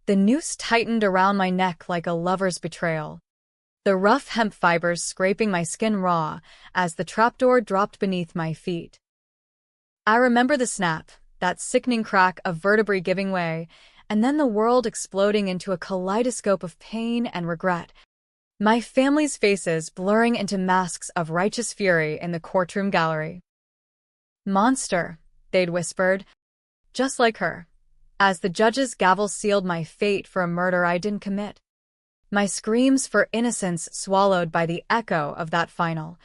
The noose tightened around my neck like a lover's betrayal, the rough hemp fibers scraping my skin raw as the trapdoor dropped beneath my feet. I remember the snap, that sickening crack of vertebrae giving way, and then the world exploding into a kaleidoscope of pain and regret, my family's faces blurring into masks of righteous fury in the courtroom gallery. "Monster," they'd whispered, just like her, as the judge's gavel sealed my fate for a murder I didn't commit. My screams for innocence swallowed by the echo of that final,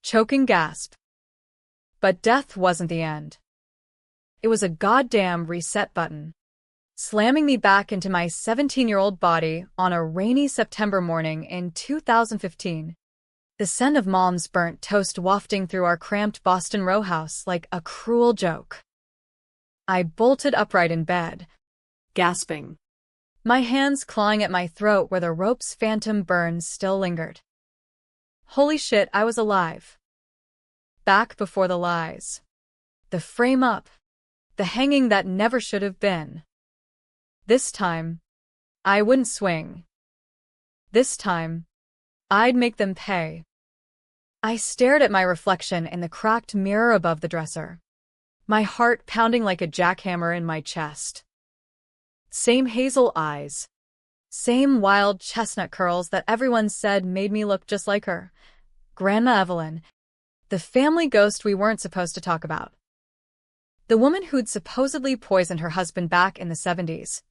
choking gasp. But death wasn't the end. It was a goddamn reset button, slamming me back into my 17-year-old body on a rainy September morning in 2015. The scent of Mom's burnt toast wafting through our cramped Boston row house like a cruel joke. I bolted upright in bed, gasping, my hands clawing at my throat where the rope's phantom burns still lingered. Holy shit, I was alive. Back before the lies. The frame up. The hanging that never should have been. This time, I wouldn't swing. This time, I'd make them pay. I stared at my reflection in the cracked mirror above the dresser, my heart pounding like a jackhammer in my chest. Same hazel eyes. Same wild chestnut curls that everyone said made me look just like her. Grandma Evelyn. The family ghost we weren't supposed to talk about. The woman who'd supposedly poisoned her husband back in the 70s.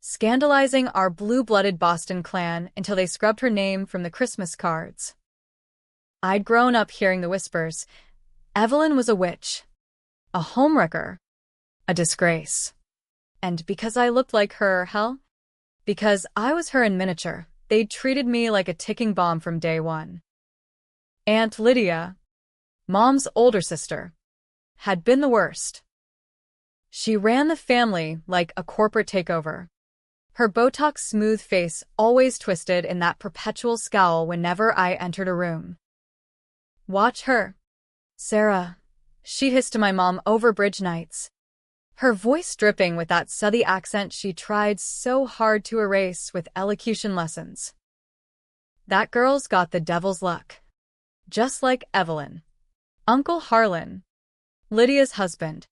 Scandalizing our blue-blooded Boston clan until they scrubbed her name from the Christmas cards. I'd grown up hearing the whispers. Evelyn was a witch. A homewrecker. A disgrace. And because I looked like her, hell? Because I was her in miniature, they'd treated me like a ticking bomb from day one. Aunt Lydia, Mom's older sister, had been the worst. She ran the family like a corporate takeover. Her Botox-smooth face always twisted in that perpetual scowl whenever I entered a room. "Watch her, Sarah," she hissed to my mom over bridge nights, her voice dripping with that Southie accent she tried so hard to erase with elocution lessons. "That girl's got the devil's luck. Just like Evelyn." Uncle Harlan, Lydia's husband,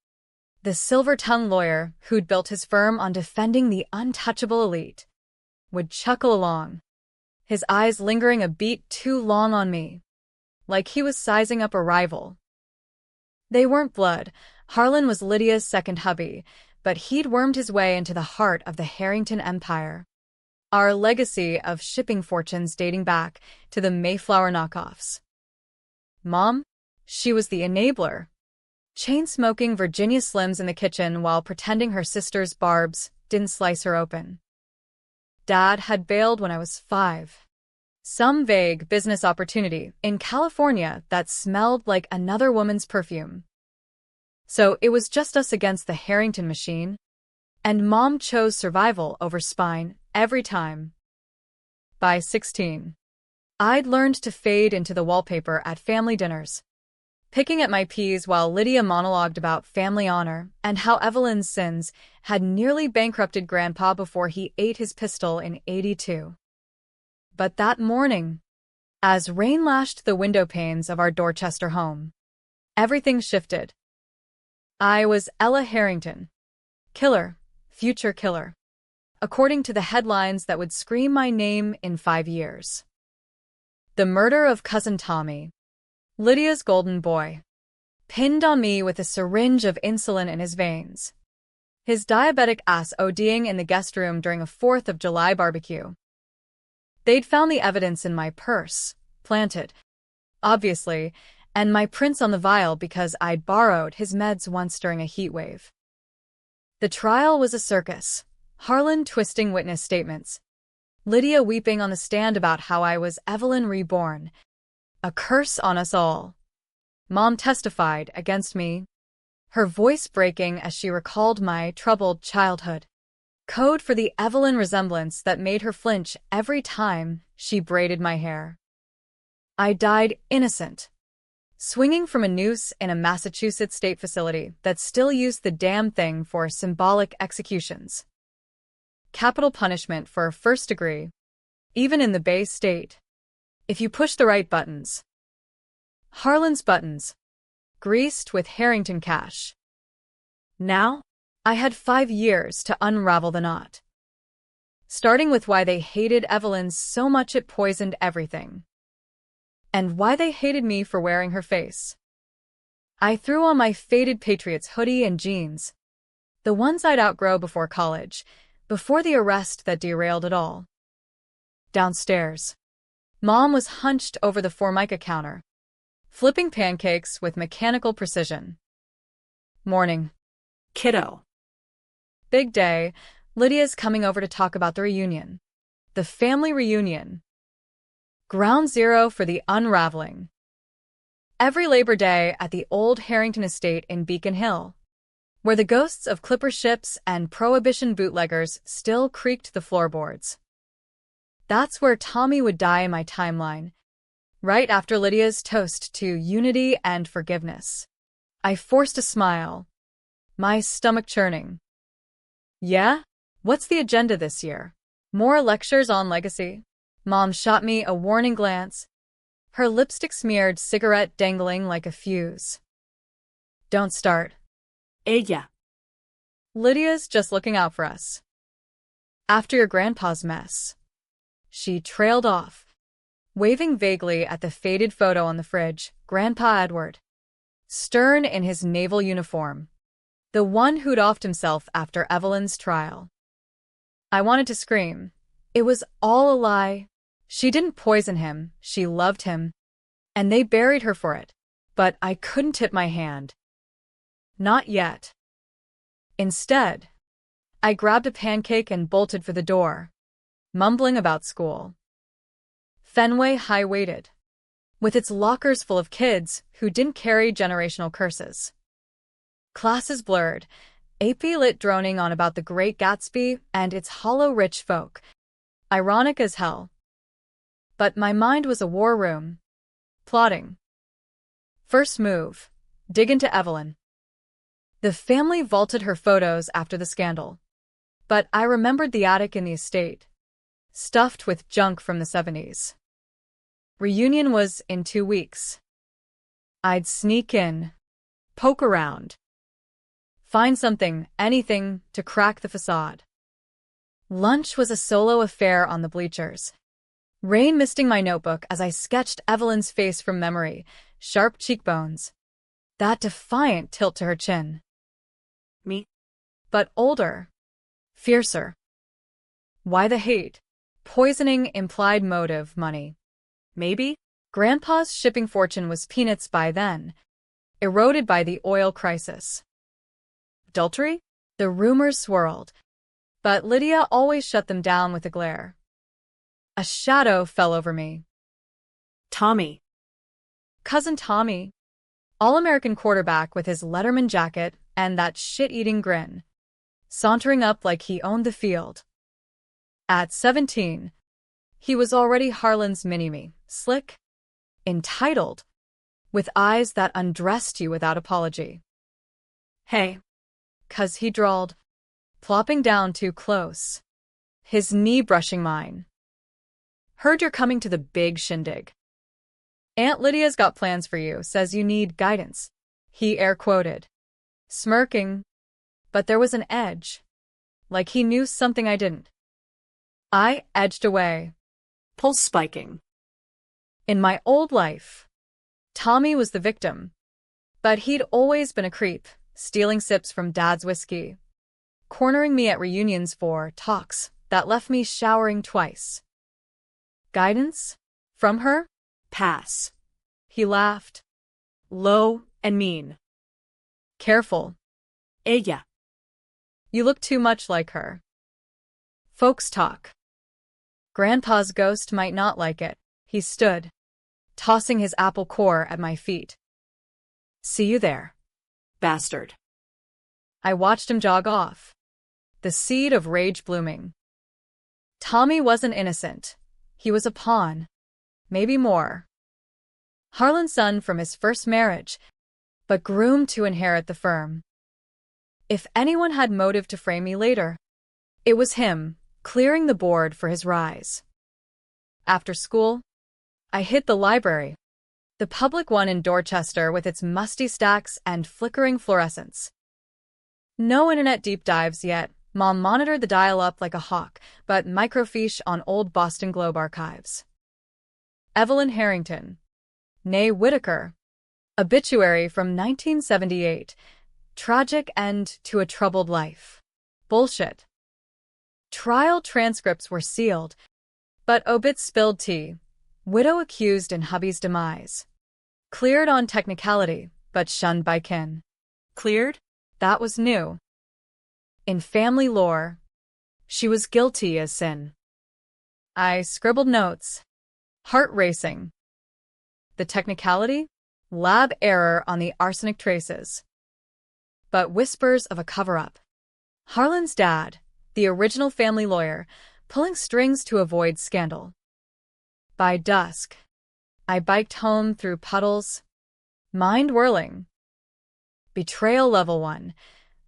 the silver-tongued lawyer who'd built his firm on defending the untouchable elite, would chuckle along, his eyes lingering a beat too long on me, like he was sizing up a rival. They weren't blood. Harlan was Lydia's second hubby, but he'd wormed his way into the heart of the Harrington Empire, our legacy of shipping fortunes dating back to the Mayflower knockoffs. Mom? She was the enabler, chain-smoking Virginia Slims in the kitchen while pretending her sister's barbs didn't slice her open. Dad had bailed when I was 5. Some vague business opportunity in California that smelled like another woman's perfume. So it was just us against the Harrington machine, and Mom chose survival over spine every time. By 16, I'd learned to fade into the wallpaper at family dinners, picking at my peas while Lydia monologued about family honor and how Evelyn's sins had nearly bankrupted Grandpa before he ate his pistol in '82. But that morning, as rain lashed the window panes of our Dorchester home, everything shifted. I was Ella Harrington. Killer, future killer, according to the headlines that would scream my name in 5 years. The murder of Cousin Tommy, Lydia's golden boy, pinned on me with a syringe of insulin in his veins. His diabetic ass ODing in the guest room during a 4th of July barbecue. They'd found the evidence in my purse, planted, obviously, and my prints on the vial because I'd borrowed his meds once during a heat wave. The trial was a circus, Harlan twisting witness statements, Lydia weeping on the stand about how I was Evelyn reborn, a curse on us all. Mom testified against me, her voice breaking as she recalled my troubled childhood, code for the Evelyn resemblance that made her flinch every time she braided my hair. I died innocent, swinging from a noose in a Massachusetts state facility that still used the damn thing for symbolic executions. capital punishment for a first degree, even in the Bay State. If you push the right buttons. Harlan's buttons. Greased with Harrington cash. Now, I had 5 years to unravel the knot. Starting with why they hated Evelyn so much it poisoned everything. And why they hated me for wearing her face. I threw on my faded Patriots hoodie and jeans. The ones I'd outgrow before college, before the arrest that derailed it all. Downstairs. Mom was hunched over the Formica counter, flipping pancakes with mechanical precision. Morning. Kiddo. Big day. Lydia's coming over to talk about the reunion. The family reunion. Ground zero for the unraveling. Every Labor Day at the old Harrington estate in Beacon Hill, where the ghosts of clipper ships and Prohibition bootleggers still creaked the floorboards. That's where Tommy would die in my timeline, right after Lydia's toast to unity and forgiveness. I forced a smile, my stomach churning. Yeah? What's the agenda this year? More lectures on legacy? Mom shot me a warning glance, her lipstick-smeared cigarette dangling like a fuse. Don't start. Ella. Lydia's just looking out for us. After your grandpa's mess. She trailed off, waving vaguely at the faded photo on the fridge. Grandpa Edward. Stern in his naval uniform. The one who'd offed himself after Evelyn's trial. I wanted to scream. It was all a lie. She didn't poison him, she loved him. And they buried her for it. But I couldn't tip my hand. Not yet. Instead, I grabbed a pancake and bolted for the door, mumbling about school. Fenway High waited, with its lockers full of kids who didn't carry generational curses. Classes blurred, AP Lit droning on about the Great Gatsby and its hollow rich folk. Ironic as hell. But my mind was a war room. Plotting. First move. Dig into Evelyn. The family vaulted her photos after the scandal. But I remembered the attic in the estate, stuffed with junk from the 70s. Reunion was in 2 weeks. I'd sneak in, poke around, find something, anything, to crack the facade. Lunch was a solo affair on the bleachers. Rain misting my notebook as I sketched Evelyn's face from memory, sharp cheekbones, that defiant tilt to her chin. Me? But older. Fiercer. Why the hate? Poisoning implied motive, money. Maybe? Grandpa's shipping fortune was peanuts by then, eroded by the oil crisis. Adultery? The rumors swirled, but Lydia always shut them down with a glare. A shadow fell over me. Tommy. Cousin Tommy. All-American quarterback with his Letterman jacket and that shit-eating grin, sauntering up like he owned the field. At 17, he was already Harlan's mini-me, slick, entitled, with eyes that undressed you without apology. Hey, 'cause he drawled, plopping down too close, his knee brushing mine. Heard you're coming to the big shindig. Aunt Lydia's got plans for you, says you need guidance, he air-quoted, smirking, but there was an edge, like he knew something I didn't. I edged away. Pulse spiking. In my old life, Tommy was the victim, but he'd always been a creep, stealing sips from Dad's whiskey, cornering me at reunions for talks that left me showering twice. Guidance? From her? Pass. He laughed. Low and mean. Careful. Ella. You look too much like her. Folks talk. Grandpa's ghost might not like it. He stood, tossing his apple core at my feet. See you there. Bastard. I watched him jog off, the seed of rage blooming. Tommy wasn't innocent. He was a pawn. Maybe more. Harlan's son from his first marriage, but groomed to inherit the firm. If anyone had motive to frame me later, it was him, clearing the board for his rise. After school, I hit the library, the public one in Dorchester with its musty stacks and flickering fluorescents. No internet deep dives yet. Mom monitored the dial-up like a hawk, but microfiche on old Boston Globe archives. Evelyn Harrington, née Whitaker. Obituary from 1978. Tragic end to a troubled life. Bullshit. Trial transcripts were sealed, but obits spilled tea. Widow accused in hubby's demise. Cleared on technicality, but shunned by kin. Cleared? That was new. In family lore, she was guilty as sin. I scribbled notes. Heart racing. The technicality? Lab error on the arsenic traces. But whispers of a cover-up. Harlan's dad, the original family lawyer, pulling strings to avoid scandal. By dusk, I biked home through puddles, mind whirling. Betrayal level 1.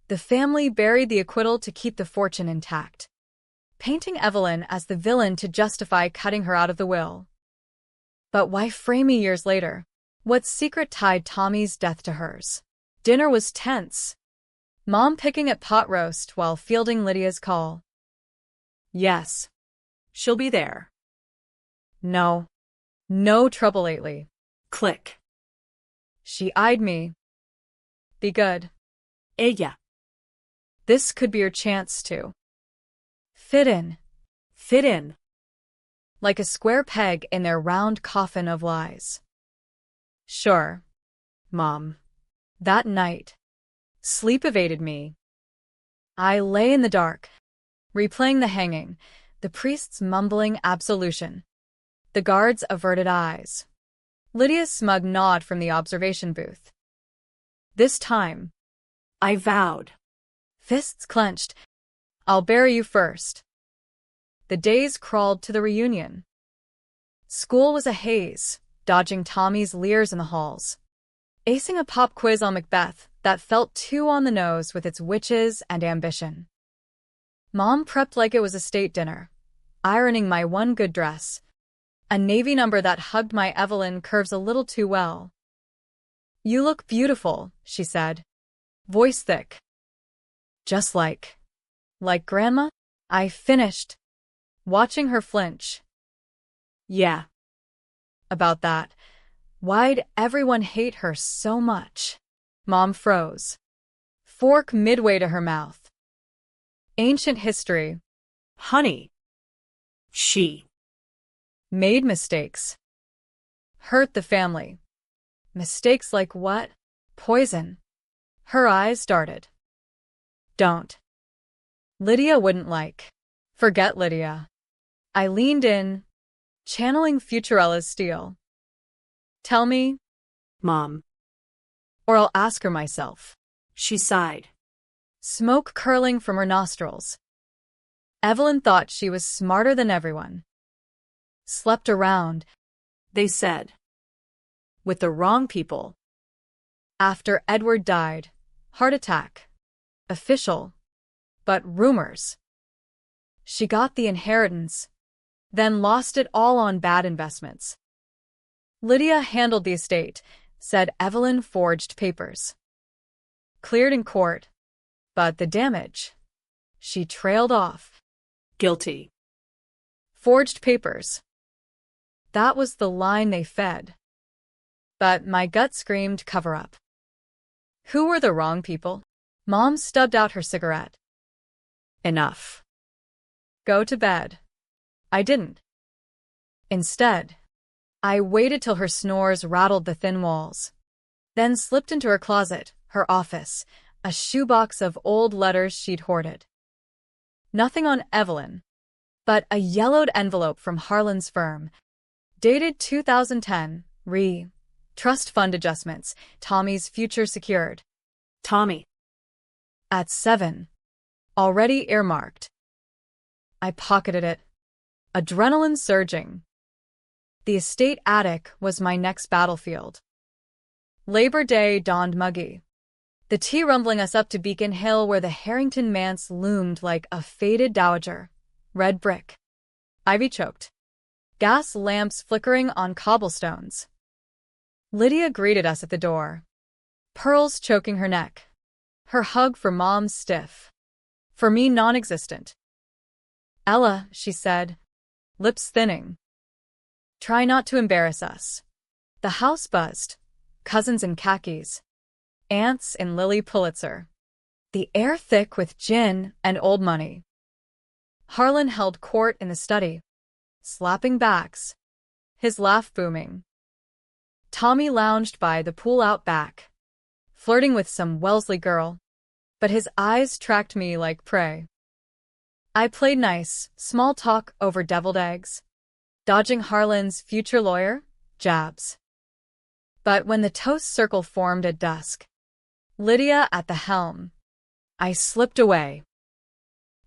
The family buried the acquittal to keep the fortune intact, painting Evelyn as the villain to justify cutting her out of the will. But why frame me years later? What secret tied Tommy's death to hers? Dinner was tense. Mom picking at pot roast while fielding Lydia's call. Yes. She'll be there. No. No trouble lately. Click. She eyed me. Be good. Ella. This could be your chance to fit in. Fit in. Like a square peg in their round coffin of lies. Sure, Mom. That night, sleep evaded me. I lay in the dark, replaying the hanging, the priest's mumbling absolution, the guard's averted eyes, Lydia's smug nod from the observation booth. This time, I vowed. Fists clenched. I'll bury you first. The days crawled to the reunion. School was a haze, dodging Tommy's leers in the halls. Acing a pop quiz on Macbeth that felt too on the nose with its witches and ambition. Mom prepped like it was a state dinner, ironing my one good dress, a navy number that hugged my Evelyn curves a little too well. You look beautiful, she said, voice thick. Just like Grandma? I finished, watching her flinch. Yeah. About that. Why'd everyone hate her so much? Mom froze. Fork midway to her mouth. Ancient history. Honey. She made mistakes. Hurt the family. Mistakes like what? Poison. Her eyes darted. Don't. Lydia wouldn't like. Forget Lydia. I leaned in, channeling Futurella's steel. Tell me, Mom. Or I'll ask her myself. She sighed. Smoke curling from her nostrils. Evelyn thought she was smarter than everyone. Slept around, they said. With the wrong people. After Edward died, heart attack. Official. But rumors. She got the inheritance, then lost it all on bad investments. Lydia handled the estate, said Evelyn forged papers. Cleared in court, but the damage. She trailed off. Guilty. Forged papers. That was the line they fed. But my gut screamed cover-up. Who were the wrong people? Mom stubbed out her cigarette. Enough. Go to bed. I didn't. Instead, I waited till her snores rattled the thin walls, then slipped into her closet, her office, a shoebox of old letters she'd hoarded. Nothing on Evelyn, but a yellowed envelope from Harlan's firm, dated 2010, trust fund adjustments, Tommy's future secured. Tommy. At 7. Already earmarked. I pocketed it, adrenaline surging. The estate attic was my next battlefield. Labor Day dawned muggy. The tea rumbling us up to Beacon Hill where the Harrington manse loomed like a faded dowager, Red brick. Ivy choked. Gas lamps flickering on cobblestones. Lydia greeted us at the door. Pearls choking her neck. Her hug for Mom stiff. For me non-existent. Ella, she said, lips thinning. Try not to embarrass us. The house buzzed. Cousins in khakis. Aunts in Lily Pulitzer. The air thick with gin and old money. Harlan held court in the study, slapping backs, his laugh booming. Tommy lounged by the pool out back, flirting with some Wellesley girl, but his eyes tracked me like prey. I played nice, small talk over deviled eggs, dodging Harlan's future lawyer jabs. But when the toast circle formed at dusk, Lydia at the helm, I slipped away.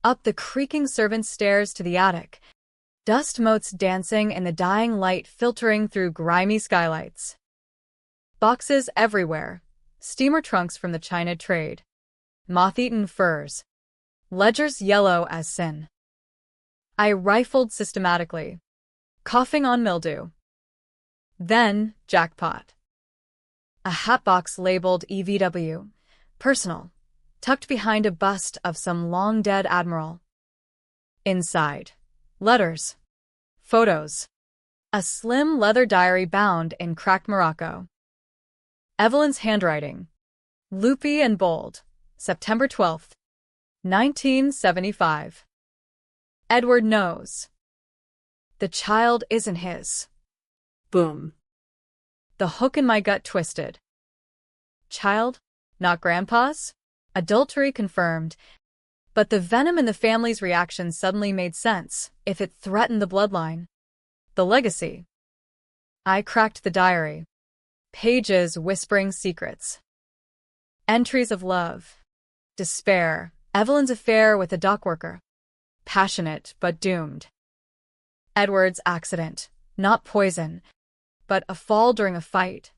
Up the creaking servants' stairs to the attic, dust motes dancing in the dying light filtering through grimy skylights. Boxes everywhere, steamer trunks from the China trade, moth-eaten furs, ledgers yellow as sin. I rifled systematically, coughing on mildew. Then, jackpot. A hatbox labeled EVW, personal, tucked behind a bust of some long-dead admiral. Inside, letters, photos, a slim leather diary bound in cracked morocco. Evelyn's handwriting, loopy and bold, September 12th, 1975. Edward knows. The child isn't his. Boom. The hook in my gut twisted. Child, not Grandpa's? Adultery confirmed. But the venom in the family's reaction suddenly made sense if it threatened the bloodline. The legacy. I cracked the diary. Pages whispering secrets. Entries of love. Despair. Evelyn's affair with a dockworker. Passionate but doomed. Edward's accident. Not poison, but a fall during a fight.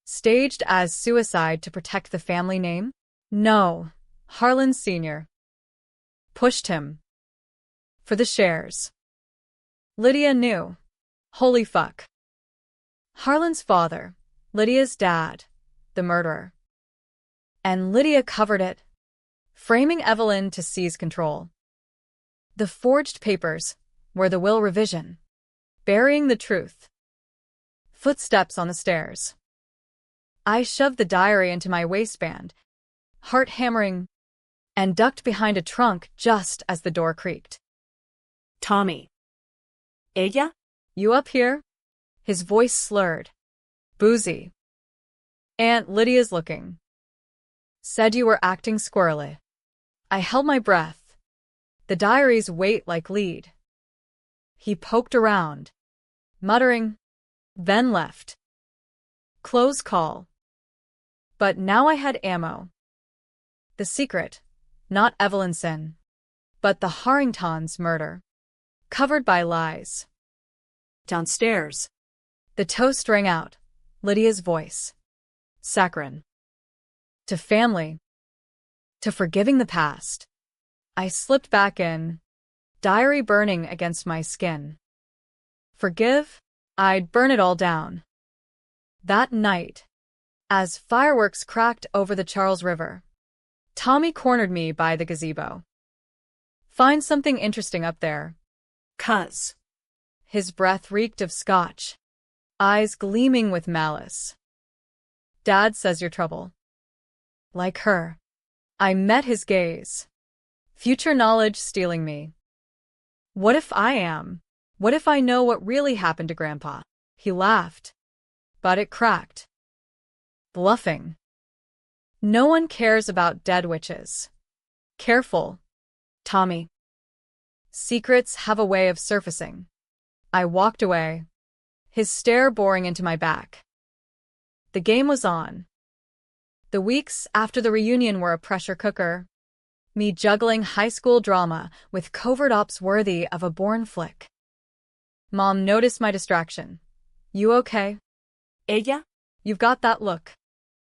Staged as suicide to protect the family name? No. Harlan Sr. pushed him. For the shares. Lydia knew. Holy fuck. Harlan's father, Lydia's dad, the murderer. And Lydia covered it, framing Evelyn to seize control. The forged papers were the will revision, burying the truth. Footsteps on the stairs. I shoved the diary into my waistband, heart hammering, and ducked behind a trunk just as the door creaked. Tommy. Ella? You up here? His voice slurred. Boozy. Aunt Lydia's looking. Said you were acting squirrely. I held my breath. The diary's weight like lead. He poked around, muttering, then left. Close call. But now I had ammo. The secret, not Evelyn's sin, but the Harringtons' murder, covered by lies. Downstairs. The toast rang out, Lydia's voice. Saccharine. To family. To forgiving the past. I slipped back in, diary burning against my skin. Forgive? I'd burn it all down. That night, as fireworks cracked over the Charles River, Tommy cornered me by the gazebo. Find something interesting up there. Cuz. His breath reeked of scotch, eyes gleaming with malice. Dad says you're trouble. Like her. I met his gaze. Future knowledge stealing me. What if I am? What if I know what really happened to Grandpa? He laughed. But it cracked. Bluffing. No one cares about dead witches. Careful, Tommy. Secrets have a way of surfacing. I walked away, his stare boring into my back. The game was on. The weeks after the reunion were a pressure cooker. Me juggling high school drama with covert ops worthy of a Bourne flick. Mom noticed my distraction. You okay? Ella? You've got that look.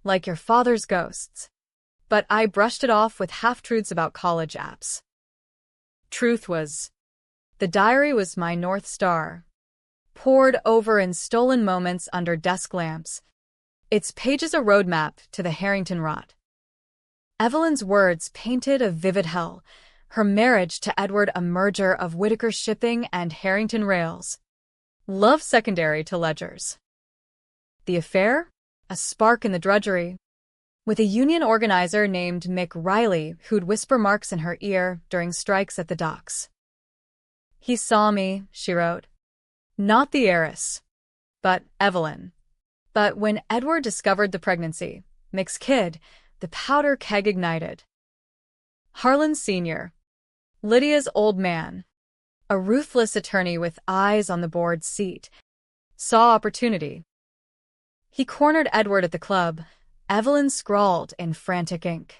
Like your father's ghosts. But I brushed it off with half-truths about college apps. Truth was, The diary was my North Star, pored over in stolen moments under desk lamps, its pages a roadmap to the Harrington rot. Evelyn's words painted a vivid hell, her marriage to Edward a merger of Whittaker Shipping and Harrington Rails. Love secondary to ledgers. The affair? A spark in the drudgery. With a union organizer named Mick Riley who'd whisper marks in her ear during strikes at the docks. He saw me, she wrote. Not the heiress, but Evelyn. But when Edward discovered the pregnancy, Mick's kid, the powder keg ignited. Harlan Sr., Lydia's old man, a ruthless attorney with eyes on the board's seat, saw opportunity. He cornered Edward at the club. Evelyn scrawled in frantic ink.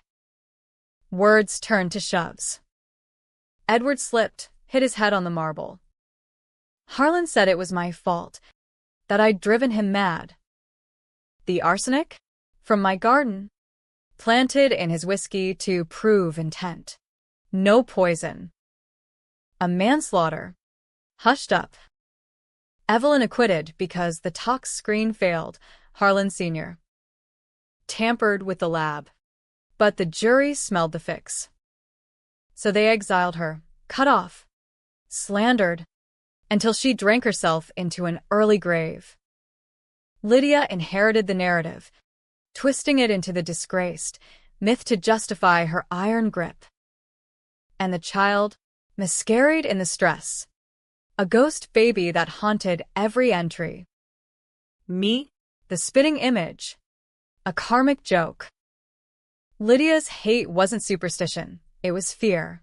Words turned to shoves. Edward slipped, hit his head on the marble. Harlan said it was my fault, that I'd driven him mad. The arsenic? From my garden. Planted in his whiskey to prove intent. No poison. A manslaughter. Hushed up. Evelyn acquitted because the tox screen failed, Harlan Sr. Tampered with the lab. But the jury smelled the fix. So they exiled her, cut off, slandered, until she drank herself into an early grave. Lydia inherited the narrative, twisting it into the disgraced myth to justify her iron grip. And the child miscarried in the stress, a ghost baby that haunted every entry. Me, the spitting image, a karmic joke. Lydia's hate wasn't superstition, it was fear.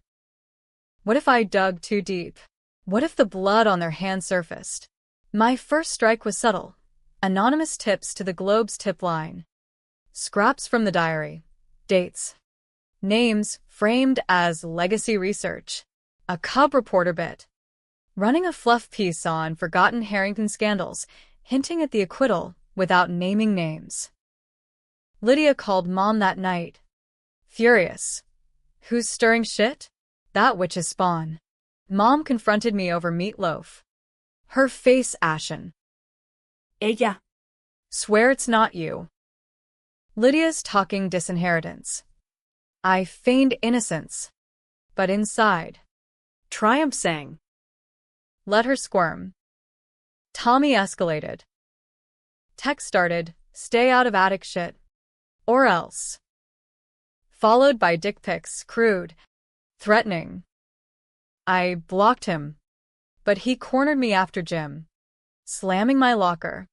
What if I dug too deep? What if the blood on their hand surfaced? My first strike was subtle. Anonymous tips to the Globe's tip line. Scraps from the diary. Dates. Names framed as legacy research. A cub reporter bit. Running a fluff piece on forgotten Harrington scandals, hinting at the acquittal without naming names. Lydia called Mom that night. Furious. Who's stirring shit? That witch's spawn. Mom confronted me over meatloaf. Her face ashen. Ella. Swear it's not you. Lydia's talking disinheritance. I feigned innocence. But inside. Triumph sang. Let her squirm. Tommy escalated. Text started, stay out of attic shit. Or else. Followed by dick pics, crude, threatening. I blocked him. But he cornered me after gym, slamming my locker.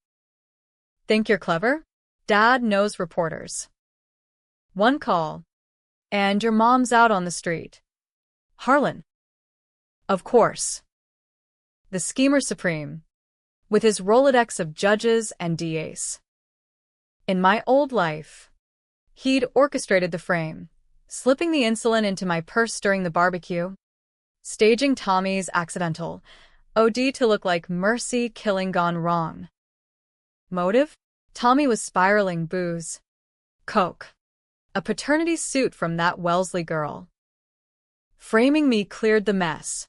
Think you're clever? Dad knows reporters. One call, and your mom's out on the street. Harlan. Of course. The schemer supreme, with his Rolodex of judges and DAs. In my old life, he'd orchestrated the frame, slipping the insulin into my purse during the barbecue, staging Tommy's accidental OD to look like mercy killing gone wrong. Motive? Tommy was spiraling booze. Coke. A paternity suit from that Wellesley girl. Framing me cleared the mess.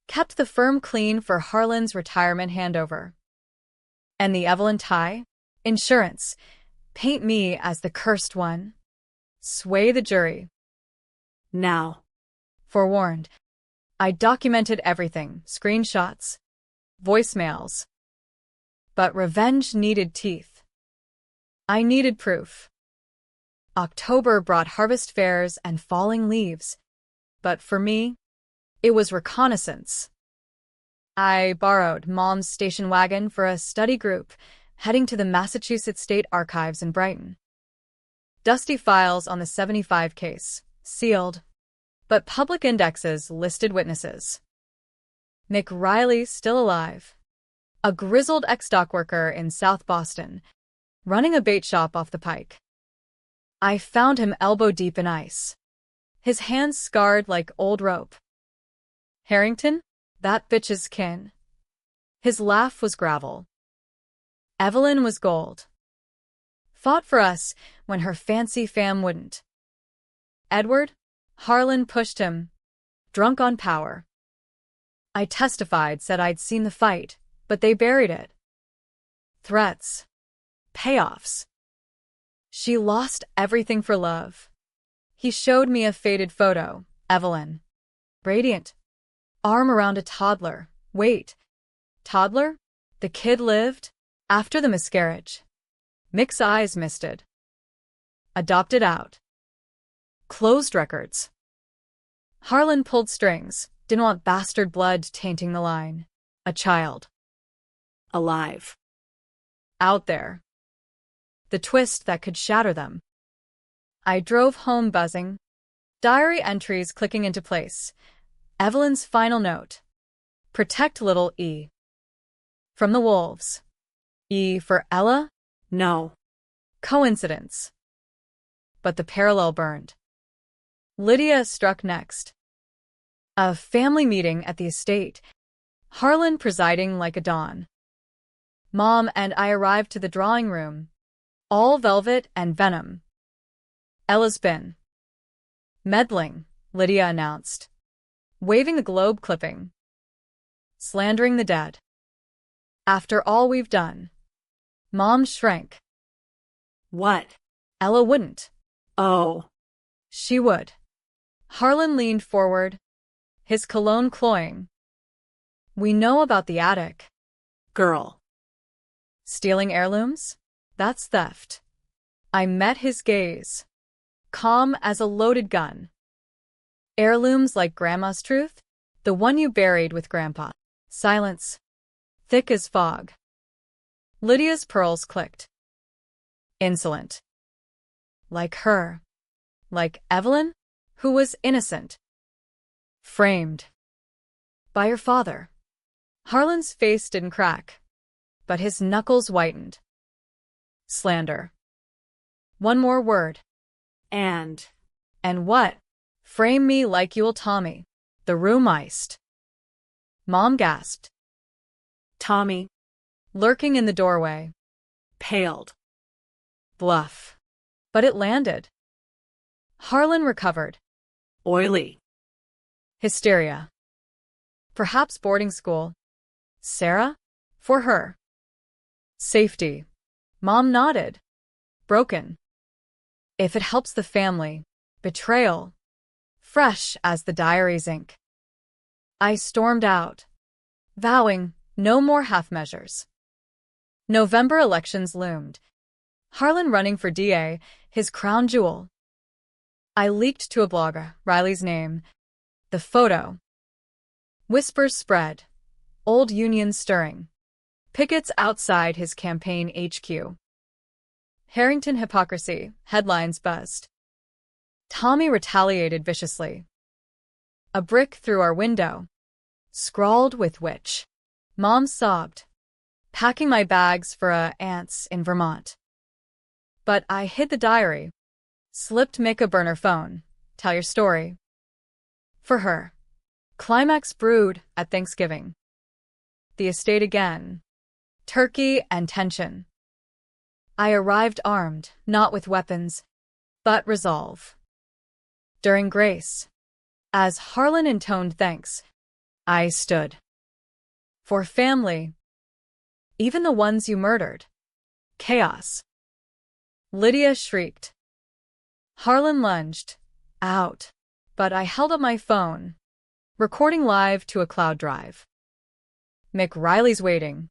Kept the firm clean for Harlan's retirement handover. And the Evelyn tie? Insurance. Paint me as the cursed one. Sway the jury. Now. Forewarned. I documented everything, screenshots, voicemails. But revenge needed teeth. I needed proof. October brought harvest fairs and falling leaves. But for me, it was reconnaissance. I borrowed Mom's station wagon for a study group, heading to the Massachusetts State Archives in Brighton. Dusty files on the 75 case, sealed. But public indexes listed witnesses. Mick Riley still alive. A grizzled ex-dock worker in South Boston, running a bait shop off the pike. I found him elbow-deep in ice. His hands scarred like old rope. Harrington? That bitch's kin. His laugh was gravel. Evelyn was gold. Fought for us when her fancy fam wouldn't. Edward? Harlan pushed him, drunk on power. I testified, said I'd seen the fight, but they buried it. Threats. Payoffs. She lost everything for love. He showed me a faded photo, Evelyn. Radiant. Arm around a toddler. Wait. Toddler? The kid lived? After the miscarriage. Mick's eyes misted. Adopted out. Closed records. Harlan pulled strings. Didn't want bastard blood tainting the line. A child. Alive. Out there. The twist that could shatter them. I drove home buzzing. Diary entries clicking into place. Evelyn's final note. Protect little E. From the wolves. E for Ella? No. Coincidence. But the parallel burned. Lydia struck next. A family meeting at the estate. Harlan presiding like a dawn. Mom and I arrived to the drawing room. All velvet and venom. Ella's been meddling, Lydia announced, waving the globe clipping. Slandering the dead. After all we've done. Mom shrank. What? Ella wouldn't. Oh. She would. Harlan leaned forward, his cologne cloying. We know about the attic. Girl. Stealing heirlooms? That's theft. I met his gaze. Calm as a loaded gun. Heirlooms like Grandma's truth? The one you buried with Grandpa. Silence. Thick as fog. Lydia's pearls clicked. Insolent. Like her. Like Evelyn, who was innocent. Framed. By her father. Harlan's face didn't crack, but his knuckles whitened. Slander. One more word. And what? Frame me like you'll Tommy. The room iced. Mom gasped. Tommy. Lurking in the doorway. Paled. Bluff. But it landed. Harlan recovered. Oily. Hysteria. Perhaps boarding school. Sarah? For her. Safety. Mom nodded. Broken. If it helps the family. Betrayal. Fresh as the diary's ink. I stormed out, vowing no more half measures. November elections loomed. Harlan running for DA, his crown jewel. I leaked to a blogger, Riley's name. The photo. Whispers spread. Old unions stirring. Pickets outside his campaign HQ. Harrington hypocrisy, headlines buzzed. Tommy retaliated viciously. A brick through our window. Scrawled with which. Mom sobbed. Packing my bags for aunts in Vermont. But I hid the diary. Slipped Mick a burner phone. Tell your story. For her. Climax brewed at Thanksgiving. The estate again. Turkey and tension. I arrived armed, not with weapons, but resolve. During grace. As Harlan intoned thanks, I stood. For family. Even the ones you murdered. Chaos. Lydia shrieked. Harlan lunged. Out. But I held up my phone. Recording live to a cloud drive. Mick Riley's waiting.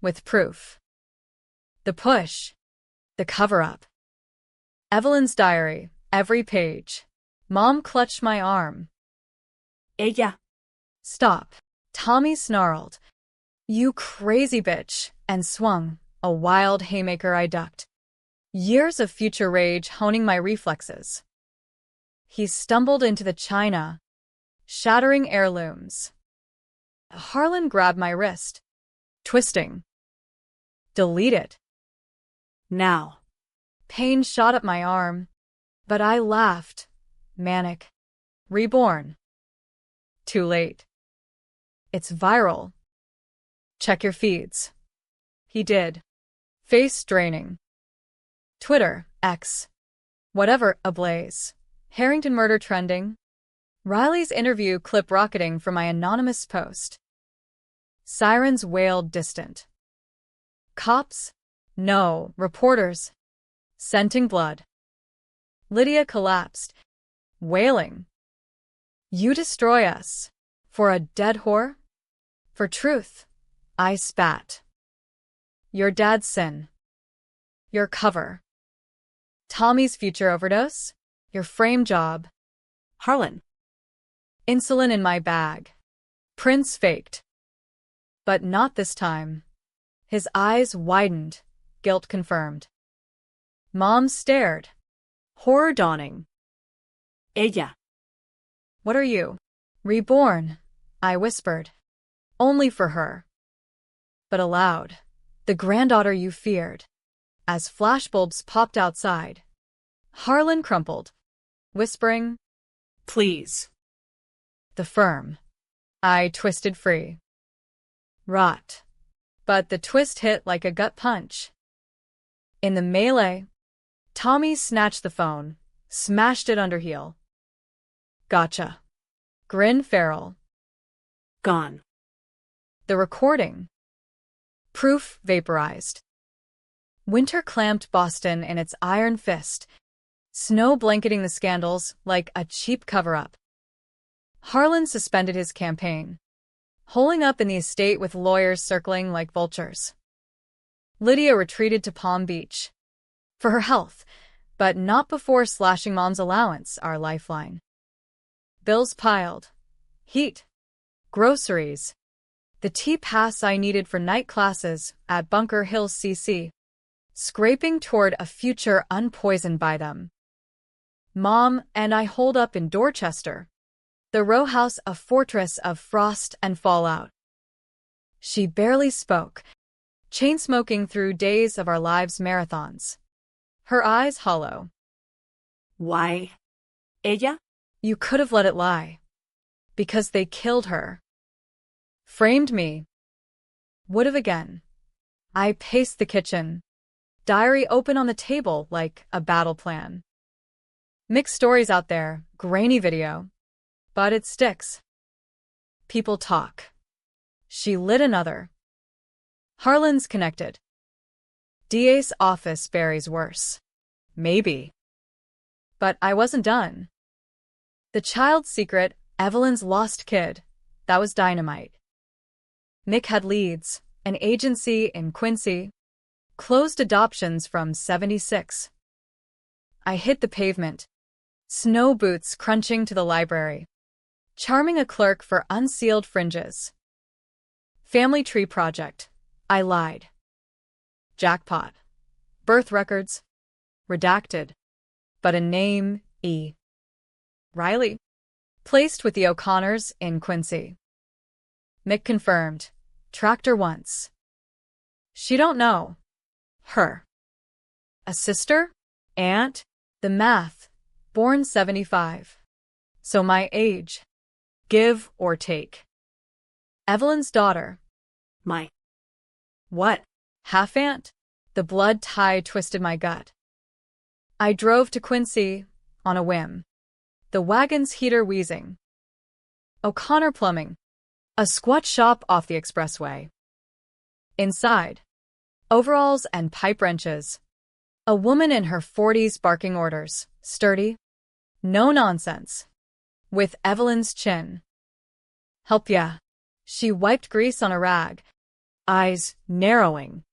With proof. The push. The cover-up. Evelyn's diary, every page. Mom clutched my arm. Ella. Stop. Tommy snarled. You crazy bitch, and swung, a wild haymaker I ducked. Years of future rage honing my reflexes. He stumbled into the china, shattering heirlooms. Harlan grabbed my wrist, twisting. Delete it. Now. Pain shot up my arm, but I laughed, manic. Reborn. Too late. It's viral. Check your feeds. He did. Face draining. Twitter, X. Whatever, ablaze. Harrington murder trending. Riley's interview clip rocketing from my anonymous post. Sirens wailed distant. Cops? No. Reporters. Scenting blood. Lydia collapsed, wailing. You destroy us. For a dead whore? For truth. I spat. Your dad's sin. Your cover. Tommy's future overdose? Your frame job. Harlan. Insulin in my bag. Prince faked. But not this time. His eyes widened, guilt confirmed. Mom stared. Horror dawning. Ella. What are you? Reborn, I whispered. Only for her. But aloud. The granddaughter you feared. As flashbulbs popped outside. Harlan crumpled, whispering, Please. The firm. I twisted free. Rot. But the twist hit like a gut punch. In the melee, Tommy snatched the phone, smashed it under heel. Gotcha. Grin feral. Gone. The recording. Proof vaporized. Winter clamped Boston in its iron fist, snow blanketing the scandals like a cheap cover-up. Harlan suspended his campaign, holing up in the estate with lawyers circling like vultures. Lydia retreated to Palm Beach. For her health, but not before slashing Mom's allowance, our lifeline. Bills piled. Heat. Groceries. The T-pass I needed for night classes at Bunker Hills CC. Scraping toward a future unpoisoned by them. Mom and I holed up in Dorchester, the row house a fortress of frost and fallout. She barely spoke, chain-smoking through days of our lives' marathons. Her eyes hollow. Why? Ella? You could have let it lie. Because they killed her. Framed me. Would have again. I paced the kitchen. Diary open on the table like a battle plan. Mixed stories out there, grainy video. But it sticks. People talk. She lit another. Harlan's connected. DA's office buries worse. Maybe. But I wasn't done. The child's secret, Evelyn's lost kid, that was dynamite. Nick had leads, an agency in Quincy. Closed adoptions from 76. I hit the pavement. Snow boots crunching to the library. Charming a clerk for unsealed fringes. Family tree project. I lied. Jackpot. Birth records. Redacted. But a name, E. Riley. Placed with the O'Connors in Quincy. Mick confirmed. Tracked her once. She don't know. Her. A sister? Aunt? The math. Born 75. So my age. Give or take. Evelyn's daughter. My. What? Half-aunt? The blood tie twisted my gut. I drove to Quincy on a whim. The wagon's heater wheezing. O'Connor Plumbing. A squat shop off the expressway. Inside. Overalls and pipe wrenches. A woman in her 40s barking orders, sturdy. No nonsense. With Evelyn's chin. Help ya. She wiped grease on a rag. Eyes narrowing.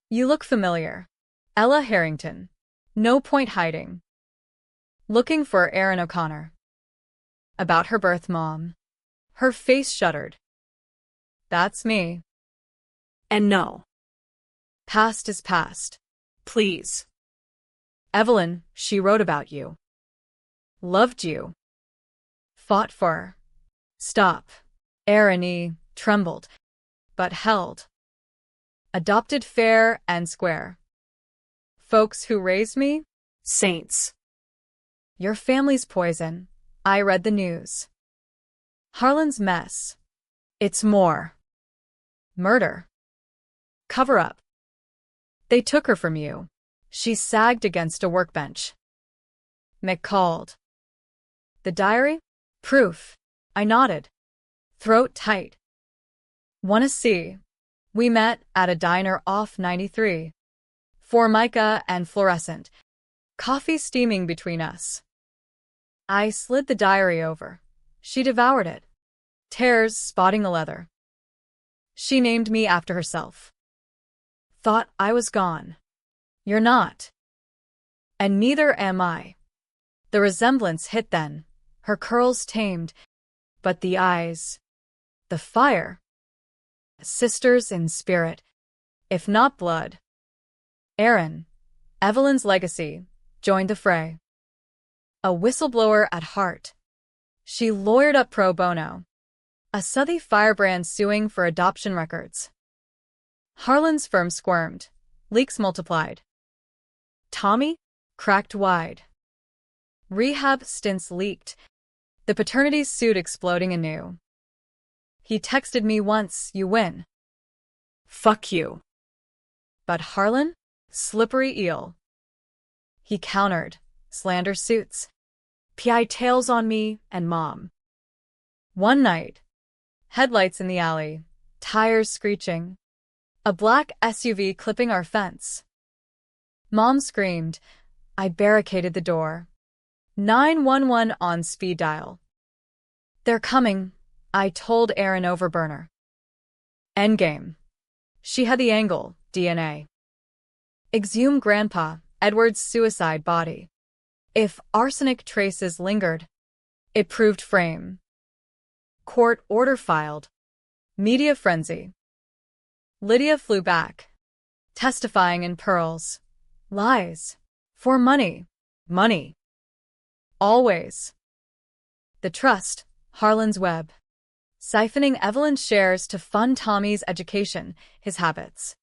You look familiar. Ella Harrington. No point hiding. Looking for Erin O'Connor. About her birth, Mom. Her face shuddered. That's me. And no. Past is past. Please. Evelyn, she wrote about you. Loved you. Fought for. Stop. Erin trembled, but held. Adopted fair and square. Folks who raised me? Saints. Your family's poison. I read the news. Harlan's mess. It's more. Murder. Cover up. They took her from you. She sagged against a workbench. Mick called. The diary? Proof. I nodded. Throat tight. Wanna see? We met at a diner off 93. Formica and fluorescent. Coffee steaming between us. I slid the diary over. She devoured it. Tears spotting the leather. She named me after herself. Thought I was gone. You're not. And neither am I. The resemblance hit then, her curls tamed, but the eyes, the fire. Sisters in spirit, if not blood. Erin, Evelyn's legacy, joined the fray. A whistleblower at heart. She lawyered up pro bono. A Southie firebrand suing for adoption records. Harlan's firm squirmed. Leaks multiplied. Tommy? Cracked wide. Rehab stints leaked. The paternity suit exploding anew. He texted me once, you win. Fuck you. But Harlan? Slippery eel. He countered. Slander suits. PI tails on me and mom. One night. Headlights in the alley. Tires screeching. A black SUV clipping our fence. Mom screamed. I barricaded the door. 911 on speed dial. They're coming, I told Erin over burner. Endgame. She had the angle, DNA. Exhume Grandpa, Edward's suicide body. If arsenic traces lingered, it proved frame. Court order filed. Media frenzy. Lydia flew back. Testifying in pearls. Lies. For money. Money. Always. The trust, Harlan's web. Siphoning Evelyn's shares to fund Tommy's education, his habits.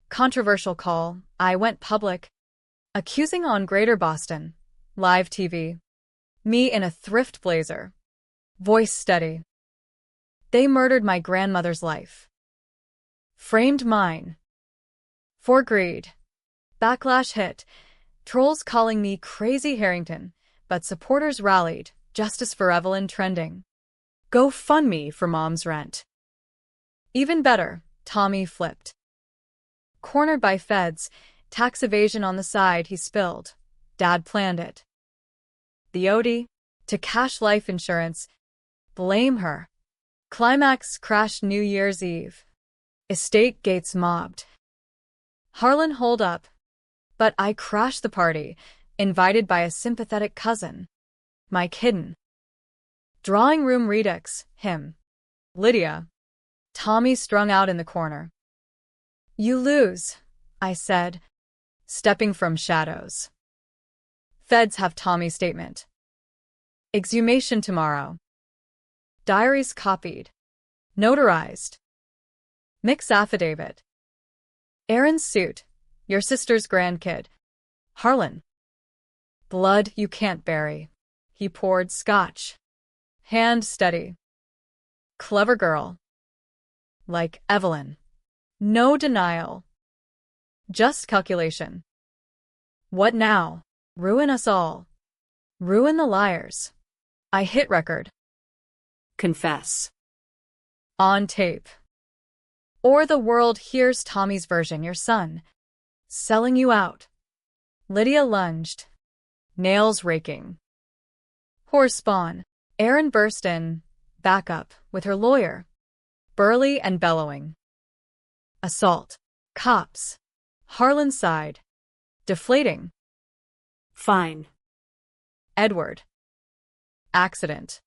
Controversial call, I went public. Accusing on Greater Boston. Live TV. Me in a thrift blazer. Voice steady. They murdered my grandmother's life. Framed mine. For greed. Backlash hit. Trolls calling me Crazy Harrington, but supporters rallied. Justice for Evelyn trending. GoFundMe for mom's rent. Even better, Tommy flipped. Cornered by feds, tax evasion on the side he spilled. Dad planned it. The OD, to cash life insurance. Blame her. Climax crashed New Year's Eve. Estate gates mobbed. Harlan holed up. But I crashed the party, invited by a sympathetic cousin. Mike hidden. Drawing room redux, him. Lydia. Tommy strung out in the corner. You lose, I said, stepping from shadows. Feds have Tommy's statement. Exhumation tomorrow. Diaries copied. Notarized. Mix affidavit. Erin's suit. Your sister's grandkid. Harlan. Blood you can't bury. He poured scotch. Hand steady. Clever girl. Like Evelyn. No denial. Just calculation. What now? Ruin us all. Ruin the liars. I hit record. Confess. On tape. Or the world hears Tommy's version, your son. Selling you out. Lydia lunged. Nails raking. Horse spawn. Erin burst in. Back up, with her lawyer. Burly and bellowing. Assault. Cops. Harlan sighed. Deflating. Fine. Edward. Accident.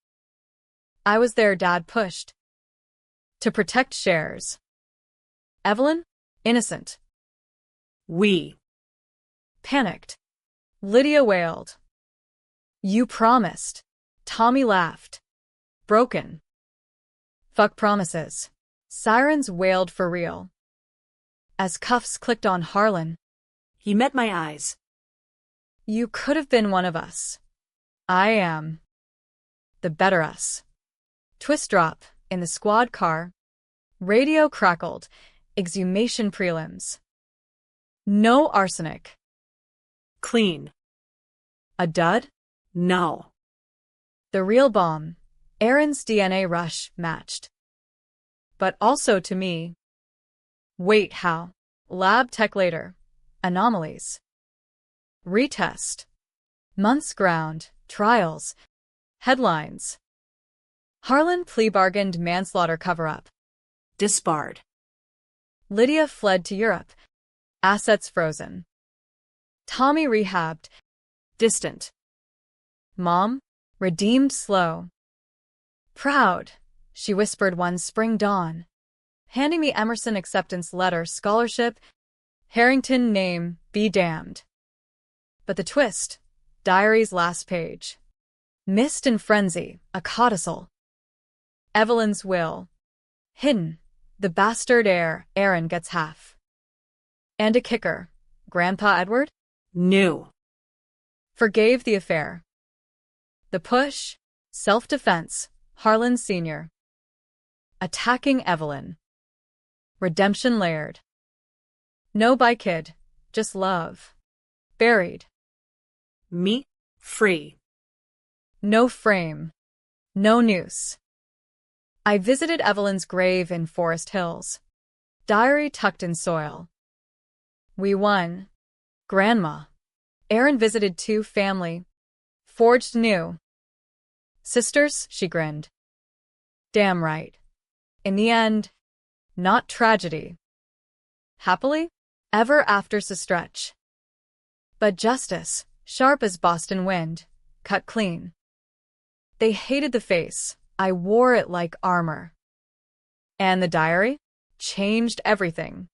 I was there, Dad pushed. To protect shares. Evelyn? Innocent. We. Panicked. Lydia wailed. You promised. Tommy laughed. Broken. Fuck promises. Sirens wailed for real. As cuffs clicked on Harlan. He met my eyes. You could have been one of us. I am. The better us. Twist drop, in the squad car. Radio crackled. Exhumation prelims. No arsenic. Clean. A dud? No. The real bomb. Aaron's DNA rush matched. But also to me. Wait, how? Lab tech later. Anomalies. Retest. Months ground. Trials. Headlines. Harlan plea bargained manslaughter cover-up. Disbarred. Lydia fled to Europe. Assets frozen. Tommy rehabbed. Distant. Mom? Redeemed slow. Proud, she whispered one spring dawn, handing me Emerson acceptance letter, scholarship, Harrington name, be damned. But the twist, diary's last page. Mist and frenzy, a codicil. Evelyn's will. Hidden, the bastard heir, Aaron gets half. And a kicker, Grandpa Edward? Knew. Forgave the affair. The push, self-defense, Harlan Sr. Attacking Evelyn. Redemption layered. No bye kid, just love. Buried. Me, free. No frame. No noose. I visited Evelyn's grave in Forest Hills. Diary tucked in soil. We won. Grandma. Aaron visited too, family. Forged new. Sisters, she grinned. Damn right. In the end, not tragedy. Happily, ever after's a stretch. But justice, sharp as Boston wind, cut clean. They hated the face, I wore it like armor. And the diary? Changed everything.